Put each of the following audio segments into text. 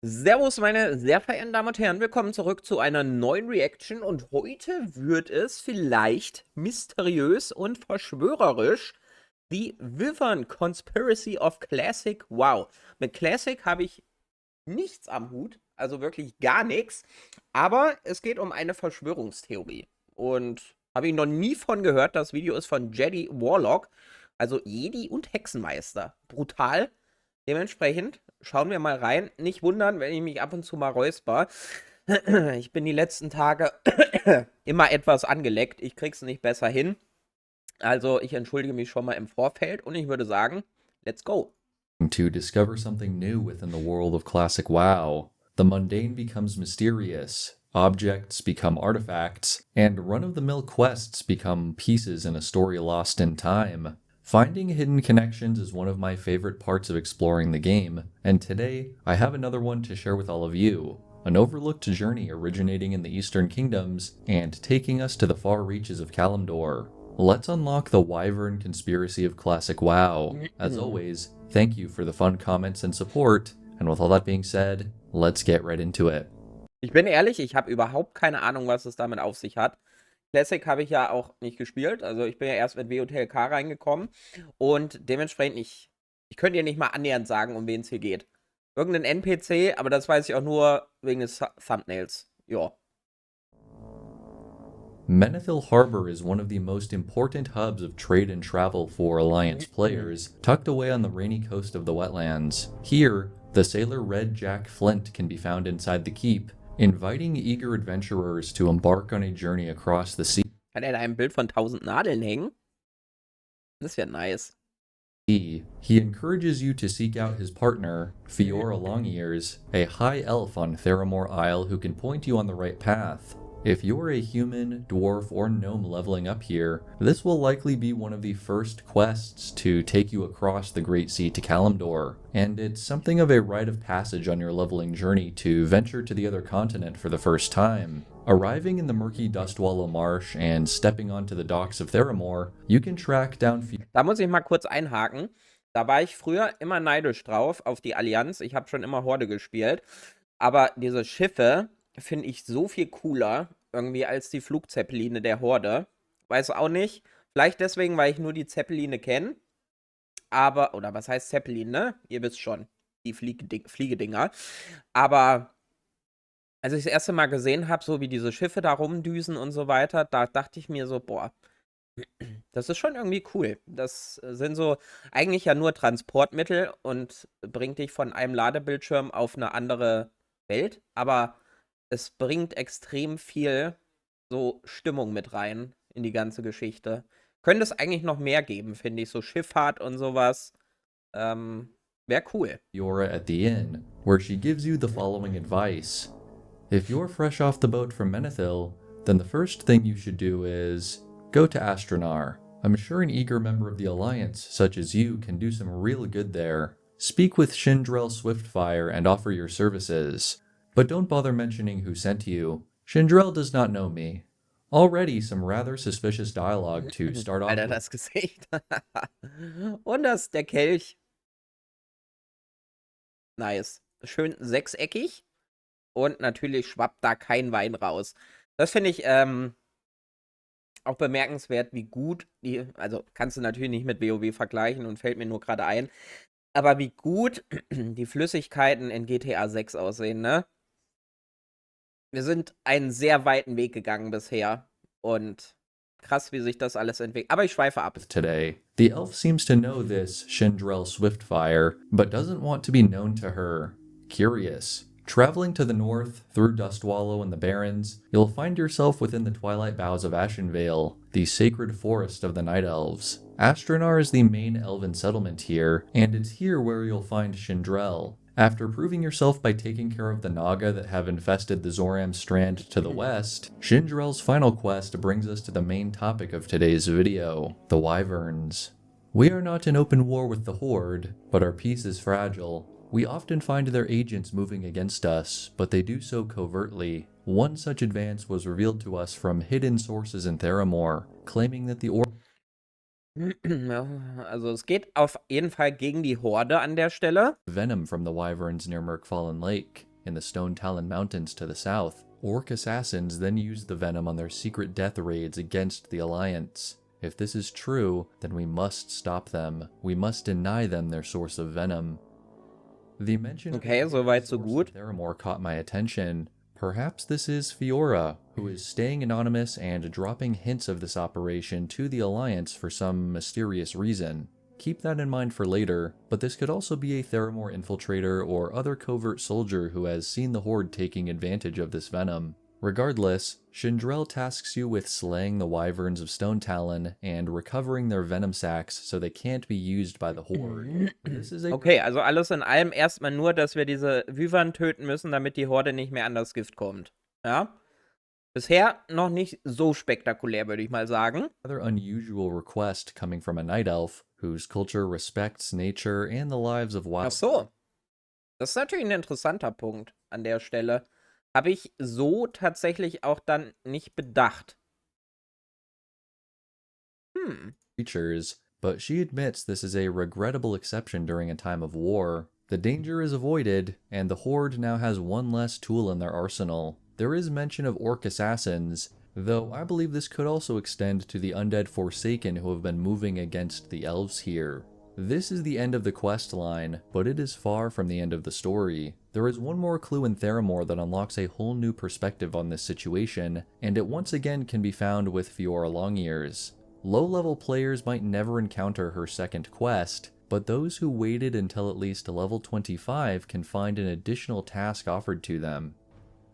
Servus, meine sehr verehrten Damen und Herren, willkommen zurück zu einer neuen Reaction und heute wird es vielleicht mysteriös und verschwörerisch die Wyvern Conspiracy of Classic WoW. Mit Classic habe ich nichts am Hut, also wirklich gar nichts, aber es geht um eine Verschwörungstheorie und habe ich noch nie von gehört. Das Video ist von Jedi Warlock, also Jedi und Hexenmeister. Brutal. Dementsprechend schauen wir mal rein. Nicht wundern, wenn ich mich ab und zu mal räusper. Ich bin die letzten Tage immer etwas angeleckt. Ich krieg's nicht besser hin. Also ich entschuldige mich schon mal im Vorfeld und ich würde sagen, let's go. To discover something new within the world of classic WoW. The mundane becomes mysterious, objects become artifacts, and run-of-the-mill quests become pieces in a story lost in time. Finding hidden connections is one of my favorite parts of exploring the game, and today I have another one to share with all of you. An overlooked journey originating in the Eastern Kingdoms and taking us to the far reaches of Kalimdor. Let's unlock the Wyvern conspiracy of classic WoW. As always, thank you for the fun comments and support, and with all that being said, let's get right into it. Ich bin ehrlich, ich habe überhaupt keine Ahnung, was es damit auf sich hat. Classic habe ich ja auch nicht gespielt, also ich bin ja erst mit WOTLK reingekommen und dementsprechend ich könnte dir nicht mal annähernd sagen, um wen es hier geht. Irgendein NPC, aber das weiß ich auch nur wegen des Thumbnails. Ja. Menethil Harbor is one of the most important hubs of trade and travel for Alliance players, tucked away on the rainy coast of the wetlands. Here, the sailor Red Jack Flint can be found inside the keep, inviting eager adventurers to embark on a journey across the sea. Hat er da ein Bild von 1000 Nadeln hängen? Das wäre nice. He encourages you to seek out his partner, Fiora Longears, a high elf on Theramore Isle who can point you on the right path. If you're a human, dwarf, or gnome leveling up here, this will likely be one of the first quests to take you across the Great Sea to Kalimdor, and it's something of a rite of passage on your leveling journey to venture to the other continent for the first time. Arriving in the murky Dustwallow Marsh and stepping onto the docks of Theramore, you can track down... Da muss ich mal kurz einhaken. Da war ich früher immer neidisch drauf auf die Allianz. Ich habe schon immer Horde gespielt. Aber diese Schiffe finde ich so viel cooler irgendwie als die Flugzeppeline der Horde. Weiß auch nicht. Vielleicht deswegen, weil ich nur die Zeppeline kenne. Aber, oder was heißt Zeppelin, ne? Ihr wisst schon. Die Fliegedinger. Aber als ich das erste Mal gesehen habe, so wie diese Schiffe da rumdüsen und so weiter, da dachte ich mir so, boah, das ist schon irgendwie cool. Das sind so eigentlich ja nur Transportmittel und bringt dich von einem Ladebildschirm auf eine andere Welt. Aber es bringt extrem viel so Stimmung mit rein in die ganze Geschichte. Könnte es eigentlich noch mehr geben, finde ich. So Schifffahrt und sowas. Wäre cool. Fiora at the inn, where she gives you the following advice. If you're fresh off the boat from Menethil, then the first thing you should do is go to Astronar. I'm sure an eager member of the Alliance, such as you, can do some real good there. Speak with Shindrell Swiftfire and offer your services. But don't bother mentioning who sent you. Shindrell does not know me. Already some rather suspicious dialogue to start off Alter, with. das Gesicht. Und das, der Kelch. Nice. Schön sechseckig. Und natürlich schwappt da kein Wein raus. Das finde ich auch bemerkenswert, wie gut die, also kannst du natürlich nicht mit WoW vergleichen und fällt mir nur gerade ein, aber wie gut die Flüssigkeiten in GTA 6 aussehen, ne? Wir sind einen sehr weiten Weg gegangen bisher und krass, wie sich das alles entwickelt. Aber ich schweife ab. Today, the elf seems to know this Shindrell Swiftfire, but doesn't want to be known to her. Curious. Traveling to the north, through Dustwallow and the Barrens, you'll find yourself within the twilight boughs of Ashenvale, the sacred forest of the Night Elves. Astronar is the main elven settlement here, and it's here where you'll find Shindrell. After proving yourself by taking care of the Naga that have infested the Zoram Strand to the west, Shindrell's final quest brings us to the main topic of today's video, the Wyverns. We are not in open war with the Horde, but our peace is fragile. We often find their agents moving against us, but they do so covertly. One such advance was revealed to us from hidden sources in Theramore, claiming that the Ja, also es geht auf jeden Fall gegen die Horde an der Stelle. venom from the Wyverns near Mirkfallen Lake. in the Stone Talon Mountains to the south. Orc assassins then used the venom on their secret death raids against the Alliance. If this is true, then we must stop them. We must deny them their source of venom. The mention Okay, of a soweit so source gut. of Theramore caught my attention. Perhaps this is Fiora, who is staying anonymous and dropping hints of this operation to the Alliance for some mysterious reason. Keep that in mind for later, but this could also be a Theramore infiltrator or other covert soldier who has seen the Horde taking advantage of this venom. Regardless, Chandrel tasks you with slaying the Wyverns of Stone Talon and recovering their venom sacs so they can't be used by the Horde. This is a Okay, also alles in allem erstmal nur, dass wir diese Wyvern töten müssen, damit die Horde nicht mehr an das Gift kommt. Ja? Bisher noch nicht so spektakulär, würde ich mal sagen. rather unusual request coming from a Night Elf whose culture respects nature and the lives of Ach wild. so. Das ist natürlich ein interessanter Punkt an der Stelle. Habe ich so tatsächlich auch dann nicht bedacht. Creatures, but she admits this is a regrettable exception during a time of war. The danger is avoided, and the Horde now has one less tool in their arsenal. There is mention of Orc assassins, though I believe this could also extend to the undead Forsaken who have been moving against the elves here. This is the end of the quest line, but it is far from the end of the story. There is one more clue in Theramore that unlocks a whole new perspective on this situation, and it once again can be found with Fiora Longears. Low-level players might never encounter her second quest, but those who waited until at least level 25 can find an additional task offered to them.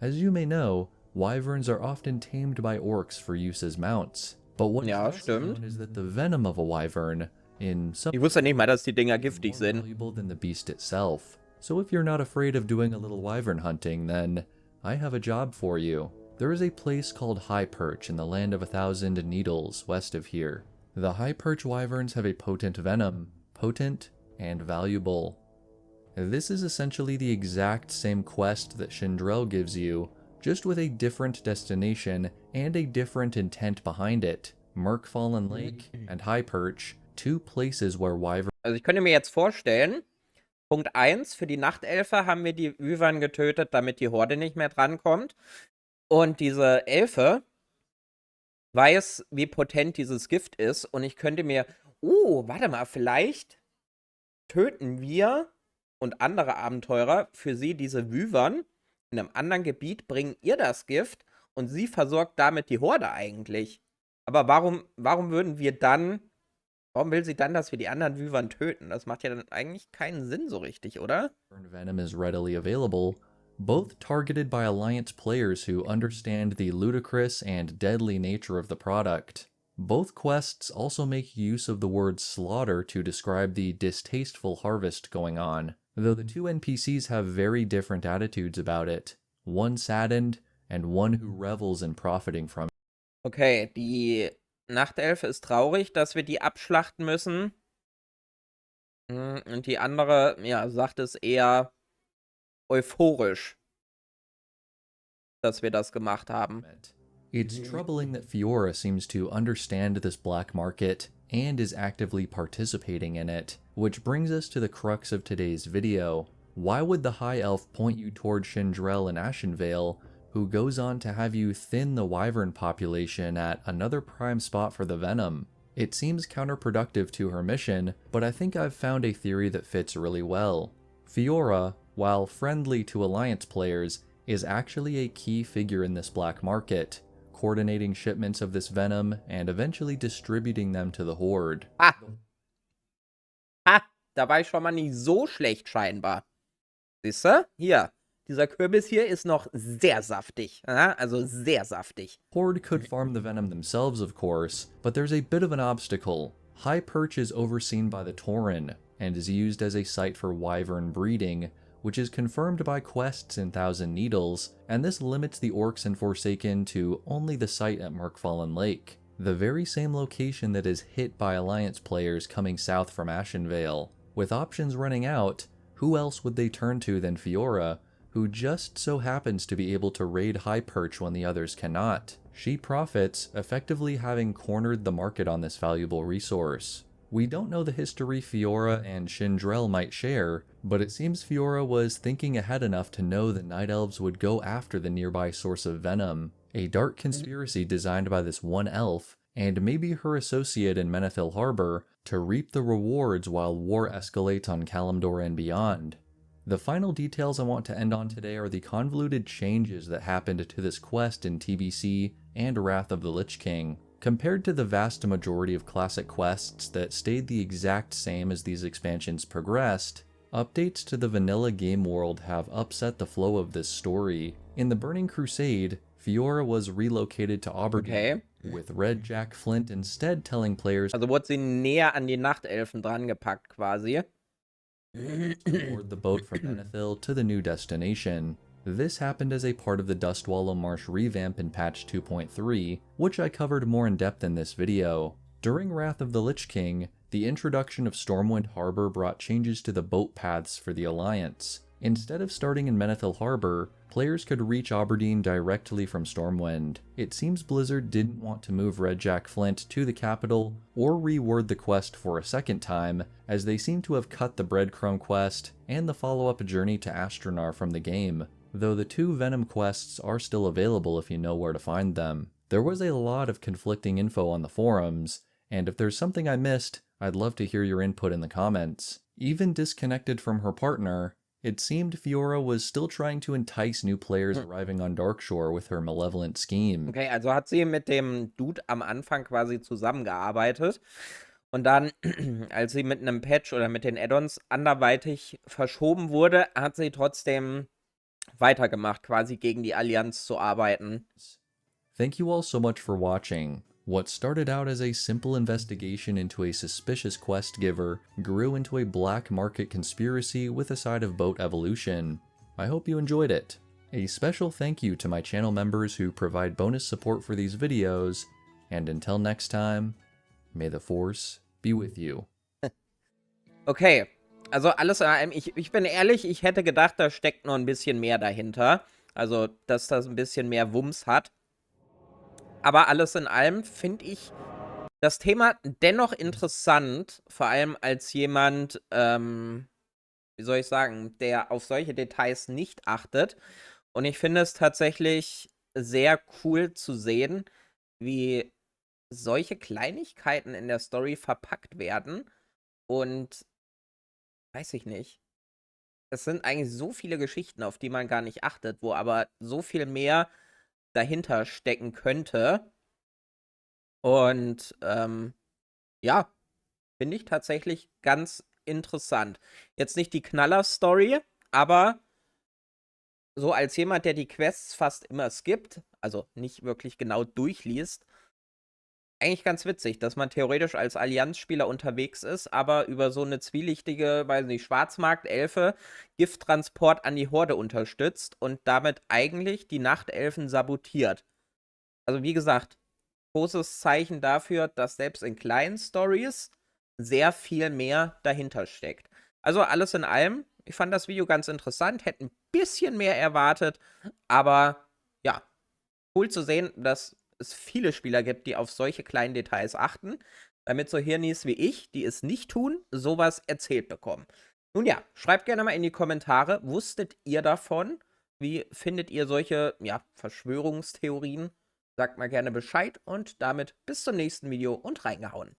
As you may know, wyverns are often tamed by orcs for use as mounts, but what is Ja, not stimmt. known is that the venom of a wyvern, in some Ich wusste nicht mal, dass die Dinger is giftig more sind. valuable than the beast itself. So if you're not afraid of doing a little wyvern hunting, then I have a job for you. There is a place called High Perch in the Land of 1,000 Needles west of here. The High Perch wyverns have a potent venom, potent and valuable. This is essentially the exact same quest that Chandrel gives you, just with a different destination and a different intent behind it. Murkfallen Lake and High Perch, two places where wyverns Also ich könnte mir jetzt vorstellen, Punkt 1, für die Nachtelfe haben wir die Wyvern getötet, damit die Horde nicht mehr drankommt. Und diese Elfe weiß, wie potent dieses Gift ist. Und ich könnte mir, warte mal, vielleicht töten wir und andere Abenteurer für sie diese Wyvern in einem anderen Gebiet, bringen ihr das Gift und sie versorgt damit die Horde eigentlich. Aber warum will sie dann, dass wir die anderen Wyvern töten? Das macht ja dann eigentlich keinen Sinn so richtig, oder? venom is readily available, both targeted by Alliance players who understand the ludicrous and deadly nature of the product. Both quests also make use of the word slaughter to describe the distasteful harvest going on, though the two NPCs have very different attitudes about it, one saddened and one who revels in profiting from it. Okay, die Nachtelfe ist traurig, dass wir die abschlachten müssen. Und die andere, ja, sagt es eher euphorisch, dass wir das gemacht haben. It's troubling that Fiora seems to understand this black market and is actively participating in it, which brings us to the crux of today's video. Why would the High Elf point you toward Chandrel in Ashenvale, who goes on to have you thin the wyvern population at another prime spot for the venom? It seems counterproductive to her mission, but I think I've found a theory that fits really well. Fiora, while friendly to Alliance players, is actually a key figure in this black market, coordinating shipments of this venom and eventually distributing them to the Horde. Da war ich schon mal nicht so schlecht scheinbar. Siehst du? Hier. Dieser Kürbis hier ist noch sehr saftig. Ja? Also sehr saftig. Horde could farm the venom themselves, of course, but there's a bit of an obstacle. High Perch is overseen by the Tauren, and is used as a site for wyvern breeding, which is confirmed by quests in Thousand Needles, and this limits the Orcs and Forsaken to only the site at Murkfallen Lake, the very same location that is hit by Alliance players coming south from Ashenvale. With options running out, who else would they turn to than Fiora, who just so happens to be able to raid High Perch when the others cannot? She profits, effectively having cornered the market on this valuable resource. We don't know the history Fiora and Shindrell might share, but it seems Fiora was thinking ahead enough to know the Night Elves would go after the nearby source of venom, a dark conspiracy designed by this one elf, and maybe her associate in Menethil Harbor, to reap the rewards while war escalates on Kalimdor and beyond. The final details I want to end on today are the convoluted changes that happened to this quest in TBC and Wrath of the Lich King. Compared to the vast majority of classic quests that stayed the exact same as these expansions progressed, updates to the vanilla game world have upset the flow of this story. In the Burning Crusade, Fiora was relocated to Aberdeen, with Red Jack Flint instead telling players Also wurde sie näher an die Nachtelfen drangepackt quasi. to board the boat from Menethil to the new destination. This happened as a part of the Dustwallow Marsh revamp in patch 2.3, which I covered more in depth in this video. During Wrath of the Lich King, the introduction of Stormwind Harbor brought changes to the boat paths for the Alliance. Instead of starting in Menethil Harbor, players could reach Aberdeen directly from Stormwind. It seems Blizzard didn't want to move Red Jack Flint to the capital or reword the quest for a second time, as they seem to have cut the Breadcrumb quest and the follow-up Journey to Astronar from the game, though the two Venom quests are still available if you know where to find them. There was a lot of conflicting info on the forums, and if there's something I missed, I'd love to hear your input in the comments. Even disconnected from her partner, it seemed Fiora was still trying to entice new players arriving on Darkshore with her malevolent scheme. Okay, also hat sie mit dem Dude am Anfang quasi zusammengearbeitet. Und dann, als sie mit einem Patch oder mit den Add-ons anderweitig verschoben wurde, hat sie trotzdem weitergemacht, quasi gegen die Allianz zu arbeiten. Thank you all so much for watching. What started out as a simple investigation into a suspicious quest giver grew into a black market conspiracy with a side of boat evolution. I hope you enjoyed it. A special thank you to my channel members who provide bonus support for these videos, and until next time, may the Force be with you. Okay, also alles in allem, ich bin ehrlich, ich hätte gedacht, da steckt noch ein bisschen mehr dahinter. Also, dass das ein bisschen mehr Wumms hat. Aber alles in allem finde ich das Thema dennoch interessant, vor allem als jemand, wie soll ich sagen, der auf solche Details nicht achtet. Und ich finde es tatsächlich sehr cool zu sehen, wie solche Kleinigkeiten in der Story verpackt werden. Und weiß ich nicht. Es sind eigentlich so viele Geschichten, auf die man gar nicht achtet, wo aber so viel mehr dahinter stecken könnte. Und ja, finde ich tatsächlich ganz interessant. Jetzt nicht die Knaller-Story, aber so als jemand, der die Quests fast immer skippt, also nicht wirklich genau durchliest, eigentlich ganz witzig, dass man theoretisch als Allianzspieler unterwegs ist, aber über so eine zwielichtige, weiß nicht, Schwarzmarkt-Elfe Gifttransport an die Horde unterstützt und damit eigentlich die Nachtelfen sabotiert. Also wie gesagt, großes Zeichen dafür, dass selbst in kleinen Stories sehr viel mehr dahinter steckt. Also alles in allem, ich fand das Video ganz interessant, hätte ein bisschen mehr erwartet, aber ja, cool zu sehen, dass es viele Spieler gibt, die auf solche kleinen Details achten, damit so Hirnis wie ich, die es nicht tun, sowas erzählt bekommen. Nun ja, schreibt gerne mal in die Kommentare, wusstet ihr davon? Wie findet ihr solche, ja, Verschwörungstheorien? Sagt mal gerne Bescheid und damit bis zum nächsten Video und reingehauen.